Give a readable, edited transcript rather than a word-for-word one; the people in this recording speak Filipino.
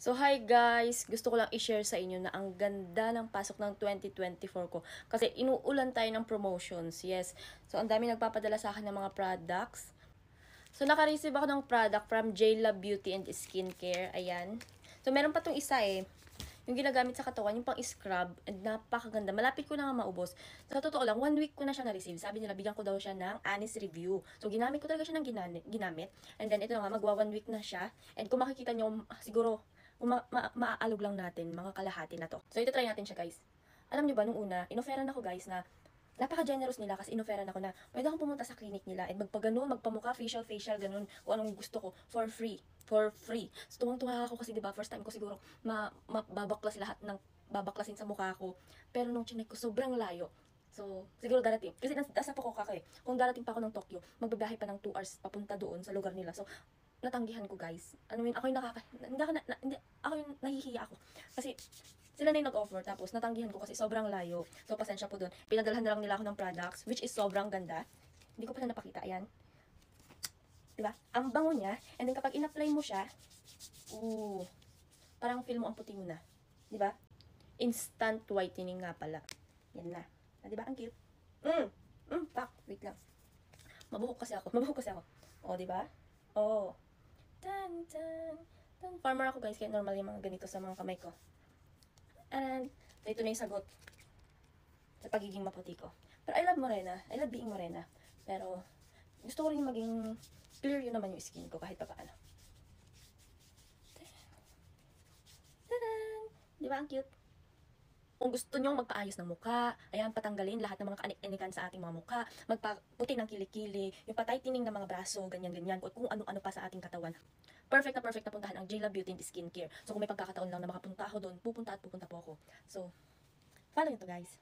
So, hi guys! Gusto ko lang i-share sa inyo na ang ganda ng pasok ng 2024 ko. Kasi inuulan tayo ng promotions, yes. So, ang dami nagpapadala sa akin ng mga products. So, naka-receive ako ng product from JLab Beauty and Skincare. Ayan. So, meron pa tong isa eh. Yung ginagamit sa katawan, yung pang scrub, and napakaganda. Malapit ko na nga maubos. Sa totoo lang, 1 week ko na siya na-receive. Sabi nila, bigyan ko daw siya ng honest review. So, ginamit ko talaga siya ng ginamit. And then, ito na nga, magwa 1 week na siya. And kung makikita nyo, siguro, maaalog lang natin, mga kalahati na to. So, ito try natin siya, guys. Alam nyo ba, nung una, inoferan ako, guys, na napaka-generous nila kasi inoferan ako na pwede akong pumunta sa clinic nila at magpagano, magpamuka, facial, ganun, kung anong gusto ko, for free. For free. So, tuwang-tuwa ako kasi, diba, first time ko siguro mababaklas lahat ng babaklasin sa mukha ko. Pero nung chinek ko, sobrang layo. So, siguro darating. Kasi nasa Fukuoka eh. Kung darating pa ako ng Tokyo, magbabiyahe pa ng 2 hours papunta doon sa lugar nila. So, natanggihan ko, guys. Ano yun, ako yung hindi, ako yung nahihiya ako. Kasi, sila na yung nag-offer, tapos natanggihan ko kasi sobrang layo. So, pasensya po dun. Pinadalhan na lang nila ako ng products, which is sobrang ganda. Hindi ko pa siya napakita, ayan. Diba? Ang bango niya, and then kapag in-apply mo siya, parang feel mo ang puti mo na. Diba? Instant whitening nga pala. Yan na. Diba? Ang cute. Pak. Wait lang. Mabuhok kasi ako. O, diba? O. Tan, tan. Farmer ako, guys, kaya normal yung mga ganito sa mga kamay ko. And, so ito na yung sagot sa pagiging maputi ko. Pero I love morena. I love being morena. Pero, gusto ko rin maging clear yun naman yung skin ko kahit pa paano. Tadan! Di ba ang cute? Kung gusto nyong magpaayos ng mukha, ayan, patanggalin lahat ng mga kaanik-anikan sa ating mga mukha, magpaputi ng kilikili, yung patightening ng mga braso, ganyan-ganyan, kung ano-ano pa sa ating katawan. Perfect na puntahan ang JLab Beauty and Skincare. So, kung may pagkakataon lang na makapunta ako doon, pupunta po ako. So, follow nyo to, guys.